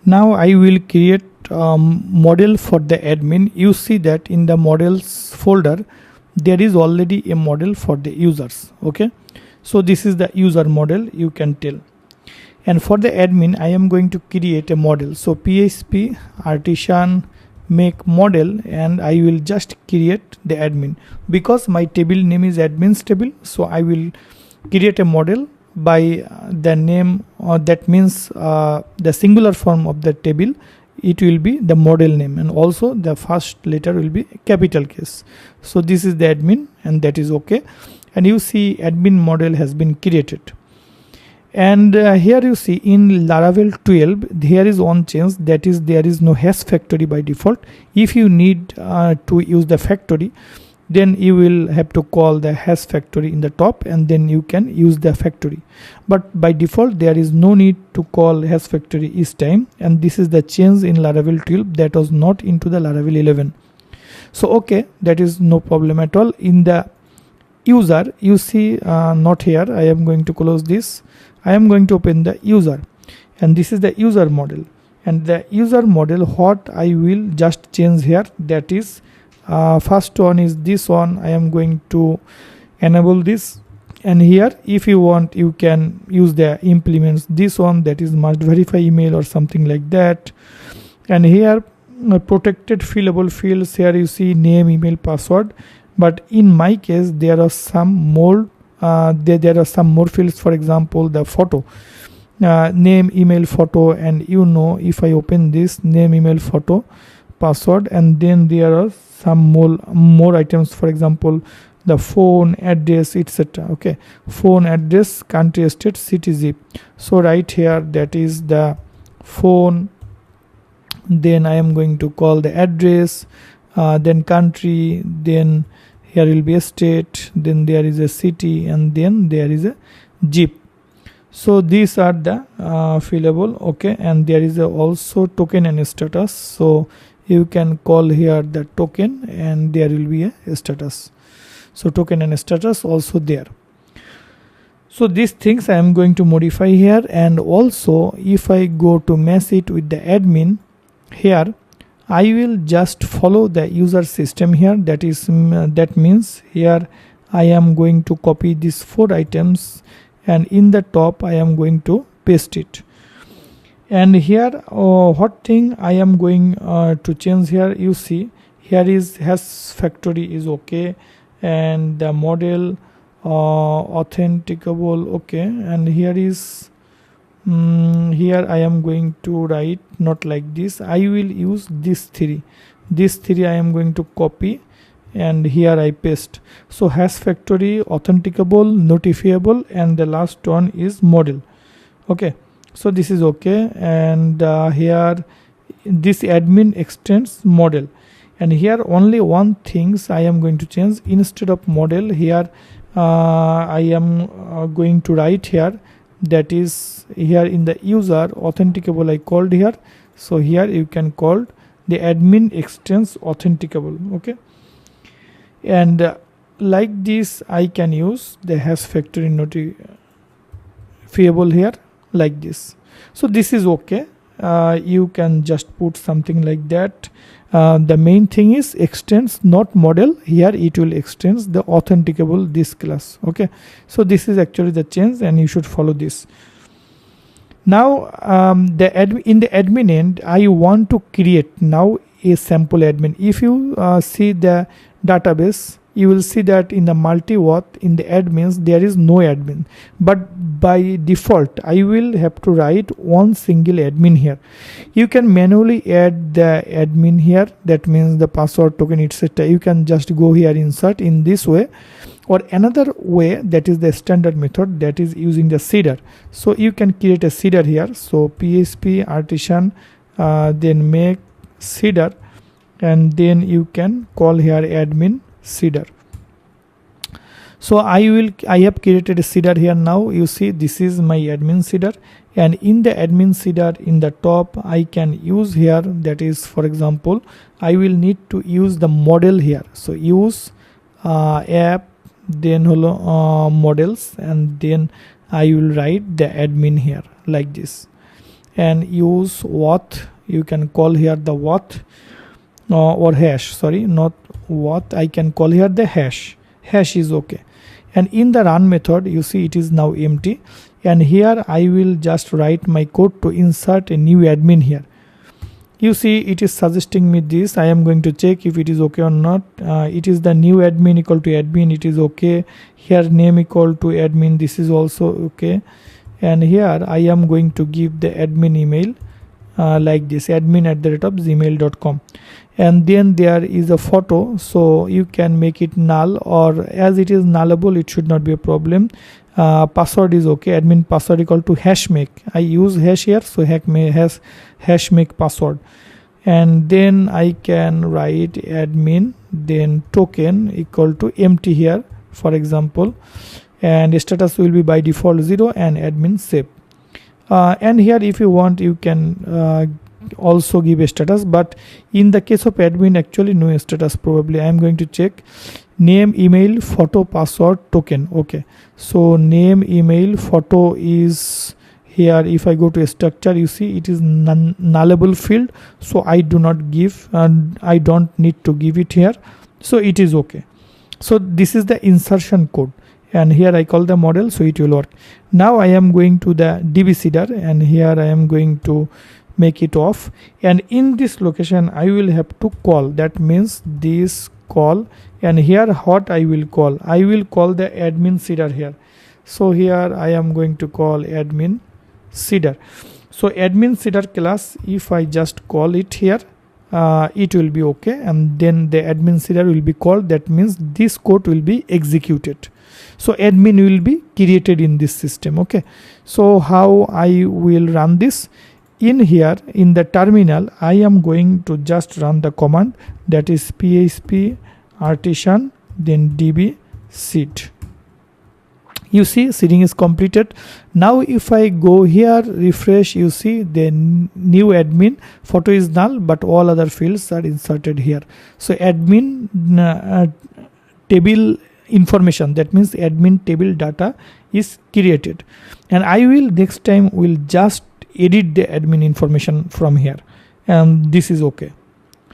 Now I will create model for the admin. You see that in the models folder there is already a model for the users. Okay, so this is the user model, you can tell. And for the admin I am going to create a model. So PHP artisan make model, and I will just create the admin because my table name is admins table. So I will create a model by the name, that means the singular form of the table, it will be the model name, and also the first letter will be capital case. So this is the admin, and that is okay. And you see admin model has been created. And here you see in Laravel 12 there is one change, that is there is no hash factory by default. If you need to use the factory, then you will have to call the hash factory in the top, and then you can use the factory. But by default there is no need to call hash factory each time, and this is the change in Laravel 12 that was not into the Laravel 11. So okay, that is no problem at all. In the user, you see not here, I am going to close this. I am going to open the user, and this is the user model. And the user model, what I will just change here, that is first one is this one. I am going to enable this, and here if you want you can use the implements this one, that is must verify email or something like that. And here protected fillable fields, here you see name, email, password. But in my case there are some more there are some more fields. For example, the photo, name, email, photo, and if I open this, name, email, photo, password, and then there are some more items. For example, the phone, address, etc. Okay, phone, address, country, state, city, zip. So right here, that is the phone, then I am going to call the address, then country, then here will be a state, then there is a city, and then there is a zip. So these are the fillable. Okay, and there is also token and status. So you can call here the token, and there will be a status. So token and status also there. So these things I am going to modify here. And also if I go to match it with the admin, here I will just follow the user system here. That means here I am going to copy these 4 items, and in the top I am going to paste it. And here what thing I am going to change here, you see here is hash factory is okay, and the model authenticable okay. And here is here I am going to write not like this. I will use this 3 I am going to copy, and here I paste. So hash factory, authenticable, notifiable, and the last one is model. Okay, so this is okay. And here this admin extends model, and here only one things I am going to change. Instead of model, here I am going to write here, that is here in the user authenticable I called here. So here you can call the admin extends authenticable. Okay, and like this I can use the hash factory notifiable here like this. So this is okay. You can just put something like that. The main thing is extends, not model. Here it will extends the authenticable this class. Okay, so this is actually the change, and you should follow this. Now in the admin end, I want to create now a sample admin. If you see the database, you will see that in the multi-auth in the admins there is no admin, but by default I will have to write one single admin here. You can manually add the admin here, that means the password, token, etc. You can just go here, insert in this way, or another way, that is the standard method, that is using the seeder. So you can create a seeder here. So PHP artisan, then make seeder, and then you can call here admin seeder. So I have created a seeder here. Now you see this is my admin seeder, and in the admin seeder in the top I can use here, that is for example I will need to use the model here. So use app, then models, and then I will write the admin here like this. and use auth. You can call here the auth or hash, sorry, not auth, I can call here the hash is okay. And in the run method, you see it is now empty, and here I will just write my code to insert a new admin here. You see it is suggesting me this. I am going to check if it is okay or not. It is the new admin equal to admin, it is okay. Here name equal to admin, this is also okay. And here I am going to give the admin email like this, admin@gmail.com. And then there is a photo, so you can make it null, or as it is nullable it should not be a problem. Password is okay, admin password equal to hashmake. I use hash here, so hashmake password. And then I can write admin, then token equal to empty here, for example, and status will be by default 0 and admin save. And here if you want you can also give a status, but in the case of admin actually no status probably. I am going to check name, email, photo, password, token. Okay, so name, email, photo is here. If I go to a structure, you see it is nullable field, so I do not give, and I don't need to give it here, so it is okay. So this is the insertion code, and here I call the model, so it will work. Now I am going to the DB seeder, and here I am going to make it off, and in this location I will have to call, that means this call. And here what I will call the admin seeder here. So here I am going to call admin seeder. So admin seeder class, if I just call it here, it will be okay, and then the admin seeder will be called, that means this code will be executed. So admin will be created in this system. Okay, so how I will run this? In here in the terminal I am going to just run the command, that is php artisan then db seed. You see seeding is completed. Now if I go here refresh, you see the new admin photo is null, but all other fields are inserted here. So admin table information, that means admin table data is created, and I will next time will just edit the admin information from here, and this is okay.